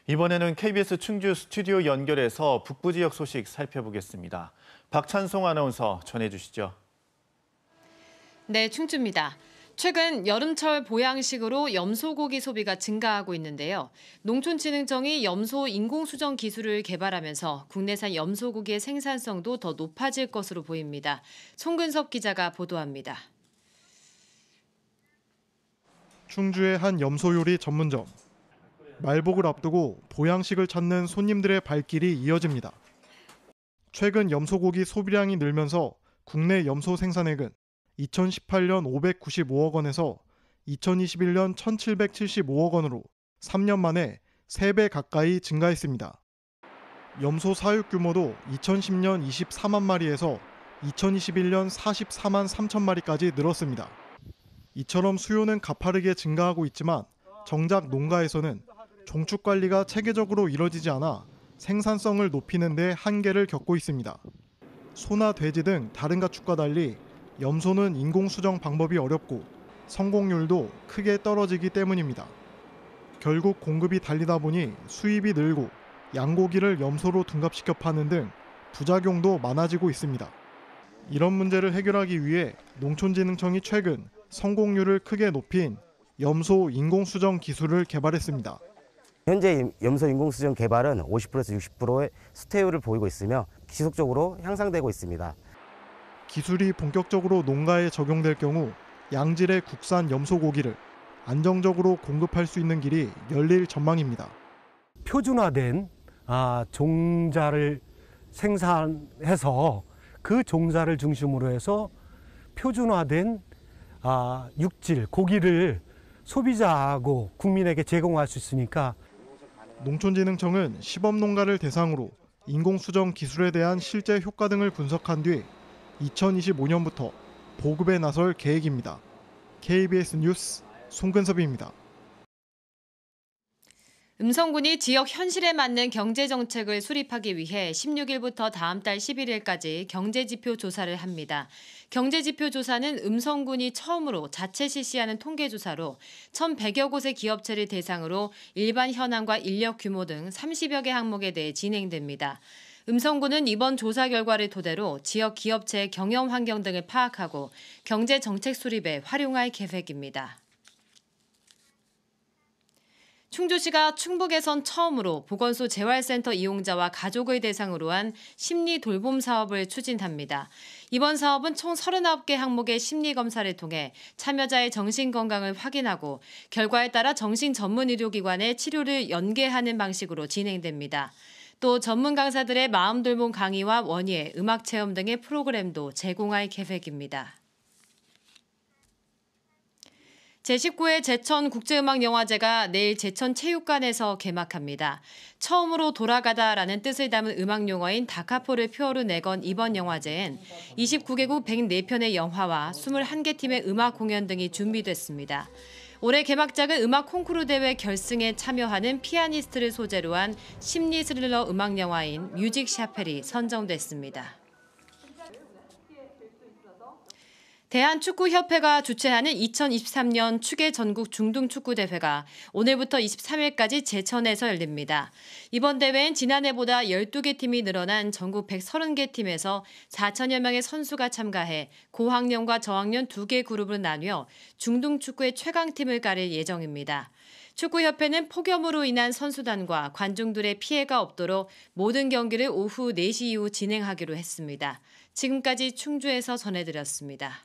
이번에는 KBS 충주 스튜디오 연결해서 북부 지역 소식 살펴보겠습니다. 박찬송 아나운서 전해주시죠. 네, 충주입니다. 최근 여름철 보양식으로 염소고기 소비가 증가하고 있는데요. 농촌진흥청이 염소 인공수정 기술을 개발하면서 국내산 염소고기의 생산성도 더 높아질 것으로 보입니다. 송근섭 기자가 보도합니다. 충주의 한 염소 요리 전문점. 말복을 앞두고 보양식을 찾는 손님들의 발길이 이어집니다. 최근 염소고기 소비량이 늘면서 국내 염소 생산액은 2018년 595억 원에서 2021년 1775억 원으로 3년 만에 3배 가까이 증가했습니다. 염소 사육 규모도 2010년 24만 마리에서 2021년 44만 3천 마리까지 늘었습니다. 이처럼 수요는 가파르게 증가하고 있지만 정작 농가에서는 종축 관리가 체계적으로 이뤄지지 않아 생산성을 높이는 데 한계를 겪고 있습니다. 소나 돼지 등 다른 가축과 달리 염소는 인공수정 방법이 어렵고 성공률도 크게 떨어지기 때문입니다. 결국 공급이 달리다 보니 수입이 늘고 양고기를 염소로 둔갑시켜 파는 등 부작용도 많아지고 있습니다. 이런 문제를 해결하기 위해 농촌진흥청이 최근 성공률을 크게 높인 염소 인공수정 기술을 개발했습니다. 현재 염소 인공수정 개발은 50%에서 60%의 수태율을 보이고 있으며 지속적으로 향상되고 있습니다. 기술이 본격적으로 농가에 적용될 경우 양질의 국산 염소고기를 안정적으로 공급할 수 있는 길이 열릴 전망입니다. 표준화된 종자를 생산해서 그 종자를 중심으로 해서 표준화된 육질, 고기를 소비자하고 국민에게 제공할 수 있으니까 농촌진흥청은 시범농가를 대상으로 인공수정 기술에 대한 실제 효과 등을 분석한 뒤 2025년부터 보급에 나설 계획입니다. KBS 뉴스 송근섭입니다. 음성군이 지역 현실에 맞는 경제정책을 수립하기 위해 16일부터 다음 달 11일까지 경제지표 조사를 합니다. 경제지표 조사는 음성군이 처음으로 자체 실시하는 통계조사로 1,100여 곳의 기업체를 대상으로 일반 현황과 인력 규모 등 30여 개 항목에 대해 진행됩니다. 음성군은 이번 조사 결과를 토대로 지역 기업체의 경영 환경 등을 파악하고 경제정책 수립에 활용할 계획입니다. 충주시가 충북에선 처음으로 보건소 재활센터 이용자와 가족을 대상으로 한 심리 돌봄 사업을 추진합니다. 이번 사업은 총 39개 항목의 심리검사를 통해 참여자의 정신건강을 확인하고 결과에 따라 정신 전문 의료기관에 치료를 연계하는 방식으로 진행됩니다. 또 전문 강사들의 마음 돌봄 강의와 원예, 음악 체험 등의 프로그램도 제공할 계획입니다. 제19회 제천국제음악영화제가 내일 제천체육관에서 개막합니다. 처음으로 돌아가다라는 뜻을 담은 음악용어인 다카포를 표어로 내건 이번 영화제엔 29개국 104편의 영화와 21개 팀의 음악 공연 등이 준비됐습니다. 올해 개막작은 음악 콩쿠르 대회 결승에 참여하는 피아니스트를 소재로 한 심리 스릴러 음악영화인 뮤직 샤펠이 선정됐습니다. 대한축구협회가 주최하는 2023년 축의 전국 중등축구대회가 오늘부터 23일까지 제천에서 열립니다. 이번 대회엔 지난해보다 12개 팀이 늘어난 전국 130개 팀에서 4천여 명의 선수가 참가해 고학년과 저학년 2개 그룹으로 나뉘어 중등축구의 최강팀을 가릴 예정입니다. 축구협회는 폭염으로 인한 선수단과 관중들의 피해가 없도록 모든 경기를 오후 4시 이후 진행하기로 했습니다. 지금까지 충주에서 전해드렸습니다.